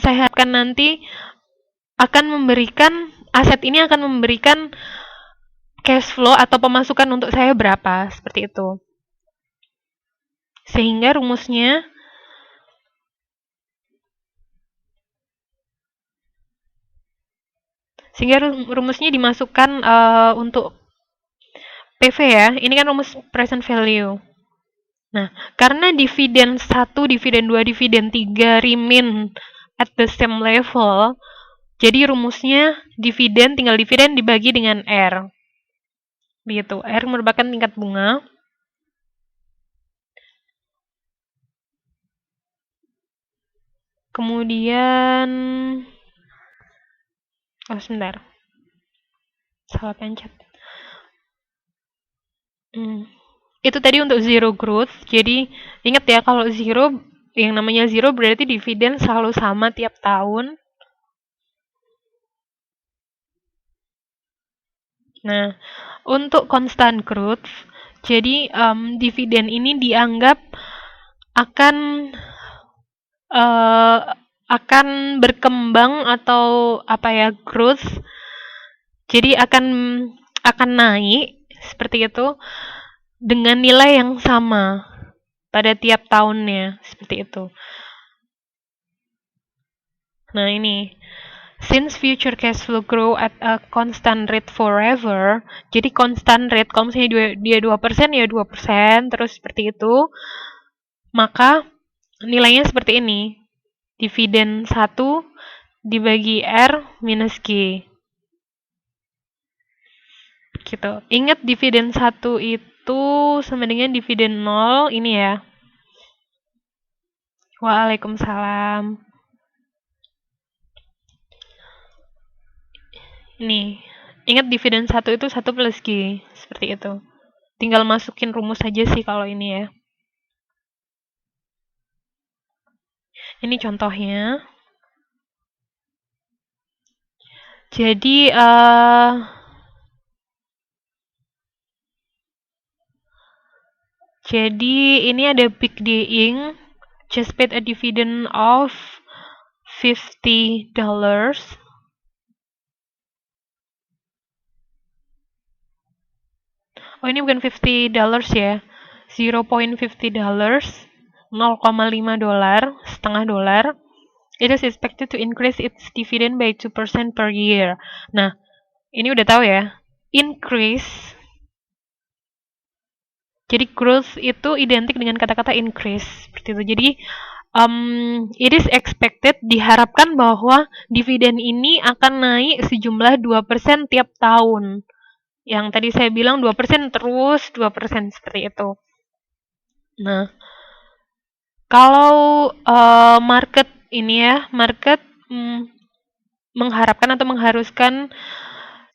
saya harapkan nanti akan memberikan, aset ini akan memberikan cash flow atau pemasukan untuk saya berapa, seperti itu. Sehingga rumusnya dimasukkan untuk PV ya. Ini kan rumus present value. Nah, karena dividen 1, dividen 2, dividen 3 remain at the same level, jadi rumusnya dividen tinggal dividen dibagi dengan R. Begitu. R merupakan tingkat bunga. Kemudian sebentar. Salah pencet. Itu tadi untuk zero growth. Jadi ingat ya, kalau zero, yang namanya zero berarti dividen selalu sama tiap tahun. Nah, untuk constant growth, jadi dividen ini dianggap akan berkembang atau growth. Jadi akan naik seperti itu dengan nilai yang sama pada tiap tahunnya, seperti itu. Nah, ini since future cash flow grow at a constant rate forever, jadi constant rate, kalau misalnya dia 2%, ya 2%, terus seperti itu, maka nilainya seperti ini. Dividen 1 dibagi R minus G. Gitu. Ingat dividen 1 itu sama dengan dividen 0, ini ya. Waalaikumsalam. Ini. Ingat dividen 1 itu 1 plus G. Seperti itu. Tinggal masukin rumus aja sih kalau ini ya. Ini contohnya. Jadi ini ada Big D Inc. just paid a dividend of $50. Oh, ini bukan $50 ya. $0.50, $0,5, setengah dolar. It is expected to increase its dividend by 2% per year. Nah, ini udah tahu ya. Increase. Jadi growth itu identik dengan kata-kata increase. Seperti itu. Jadi it is expected, diharapkan bahwa dividen ini akan naik sejumlah 2% tiap tahun. Yang tadi saya bilang 2% terus 2%, seperti itu. Nah, kalau market ini ya, market mengharapkan atau mengharuskan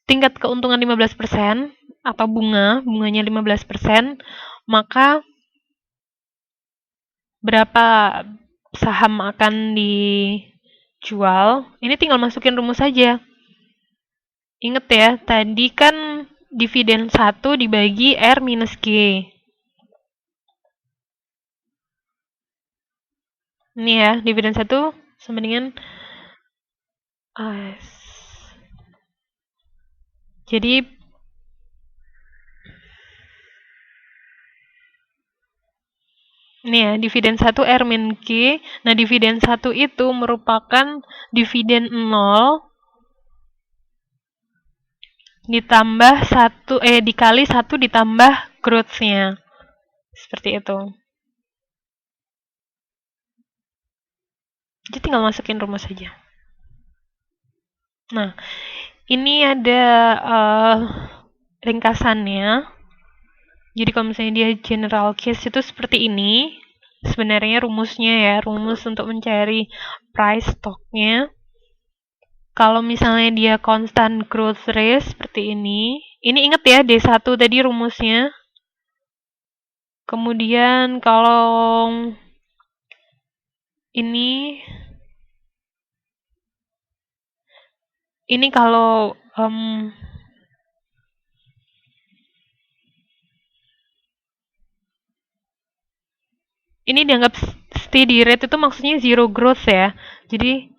tingkat keuntungan 15% atau bunganya 15%, maka berapa saham akan dijual? Ini tinggal masukin rumus saja. Ingat ya, tadi kan dividen 1 dibagi R minus G. Ini ya, dividen 1 sama dengan jadi ini ya, dividen 1 R min G. Nah, dividen 1 itu merupakan dividen 0 ditambah 1 dikali 1 ditambah growth-nya. Seperti itu. Jadi tinggal masukin rumus saja. Nah, ini ada ringkasannya. Jadi kalau misalnya dia general case itu seperti ini. Sebenarnya rumusnya ya, rumus untuk mencari price stock-nya. Kalau misalnya dia constant growth rate seperti ini. Ini ingat ya, D1 tadi rumusnya. Kemudian kalau ini kalau ini dianggap steady rate itu maksudnya zero growth ya. Jadi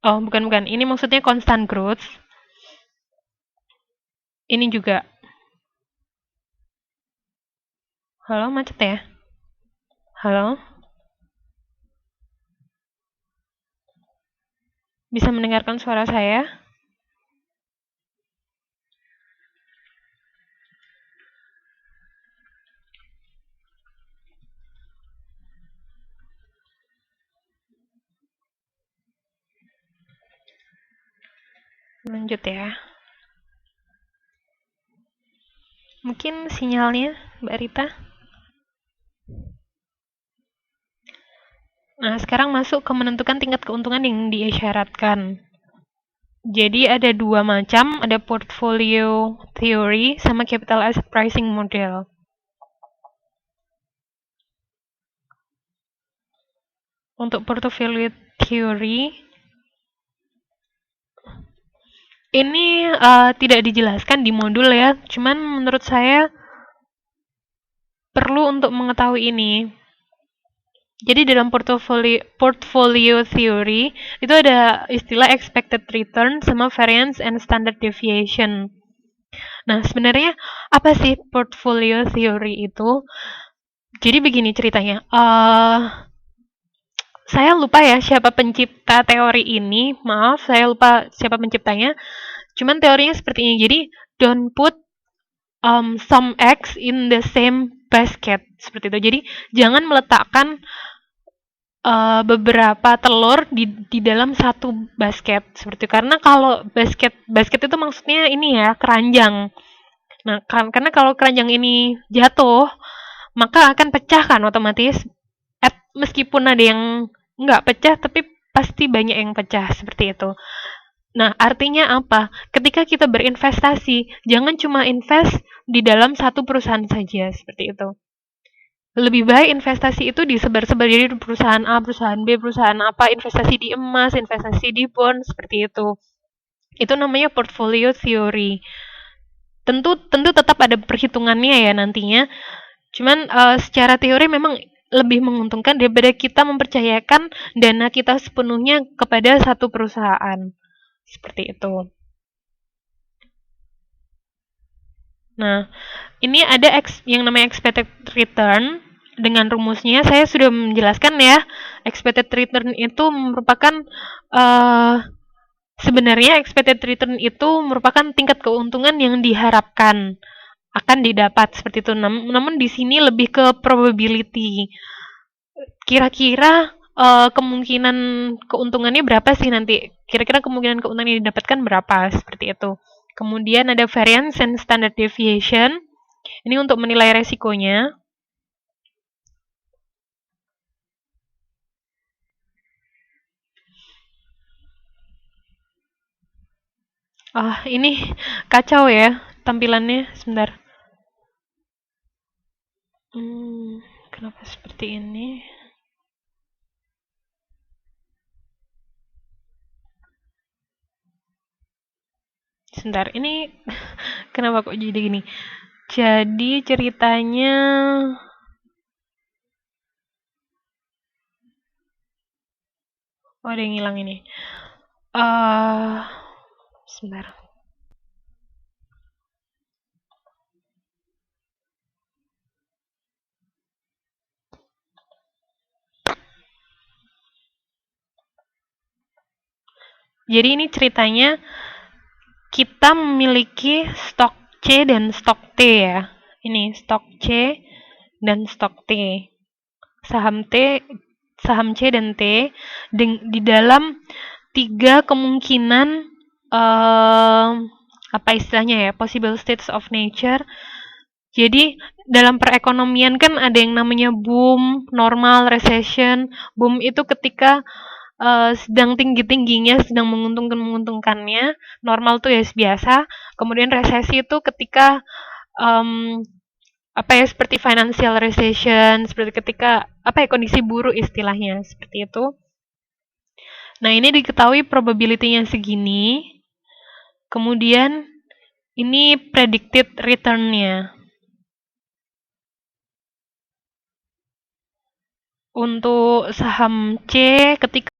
Oh, bukan. Ini maksudnya constant growth. Ini juga. Halo, macet ya? Halo? Bisa mendengarkan suara saya? Lanjut ya. Mungkin sinyalnya, Mbak Rita. Nah, sekarang masuk ke menentukan tingkat keuntungan yang diisyaratkan. Jadi ada dua macam, ada portfolio theory sama capital asset pricing model. Untuk portfolio theory, ini tidak dijelaskan di modul ya, cuman menurut saya perlu untuk mengetahui ini. Jadi dalam portfolio theory itu ada istilah expected return sama variance and standard deviation. Nah, sebenarnya apa sih portfolio theory itu? Jadi begini ceritanya. Saya lupa ya siapa pencipta teori ini. Maaf, saya lupa siapa penciptanya. Cuman teorinya seperti ini. Jadi, don't put some eggs in the same basket. Seperti itu. Jadi, jangan meletakkan beberapa telur di dalam satu basket seperti itu. Karena kalau basket itu maksudnya ini ya, keranjang. Nah, karena kalau keranjang ini jatuh, maka akan pecah kan otomatis. Meskipun ada yang nggak pecah, tapi pasti banyak yang pecah seperti itu. Nah, artinya apa? Ketika kita berinvestasi, jangan cuma invest di dalam satu perusahaan saja seperti itu. Lebih baik investasi itu disebar-sebar, jadi perusahaan A, perusahaan B, perusahaan apa, investasi di emas, investasi di bond, seperti itu. Itu namanya portfolio theory. Tentu tetap ada perhitungannya ya nantinya. Cuman secara teori memang lebih menguntungkan daripada kita mempercayakan dana kita sepenuhnya kepada satu perusahaan. Seperti itu. Nah, ini ada yang namanya expected return. Dengan rumusnya, saya sudah menjelaskan ya, expected return itu merupakan sebenarnya expected return itu merupakan tingkat keuntungan yang diharapkan akan didapat seperti itu. Namun di sini lebih ke probability. Kira-kira kemungkinan keuntungannya berapa sih nanti? Kira-kira kemungkinan keuntungan yang didapatkan berapa? Seperti itu. Kemudian ada variance and standard deviation. Ini untuk menilai resikonya. Ini kacau ya tampilannya. Sebentar. Kenapa seperti ini? Sebentar, ini kenapa kok jadi gini? Jadi ceritanya ada yang hilang ini. Sebentar. Jadi ini ceritanya kita memiliki stok C dan stok T ya. Ini stok C dan stok T. Saham C dan T di dalam 3 kemungkinan apa istilahnya ya, possible states of nature. Jadi dalam perekonomian kan ada yang namanya boom, normal, recession. Boom itu ketika sedang tinggi-tingginya, sedang menguntungkannya. Normal tuh ya biasa. Kemudian resesi itu ketika seperti financial recession, seperti ketika kondisi buruk istilahnya, seperti itu. Nah, ini diketahui probability-nya segini. Kemudian ini predicted return-nya. Untuk saham C ketika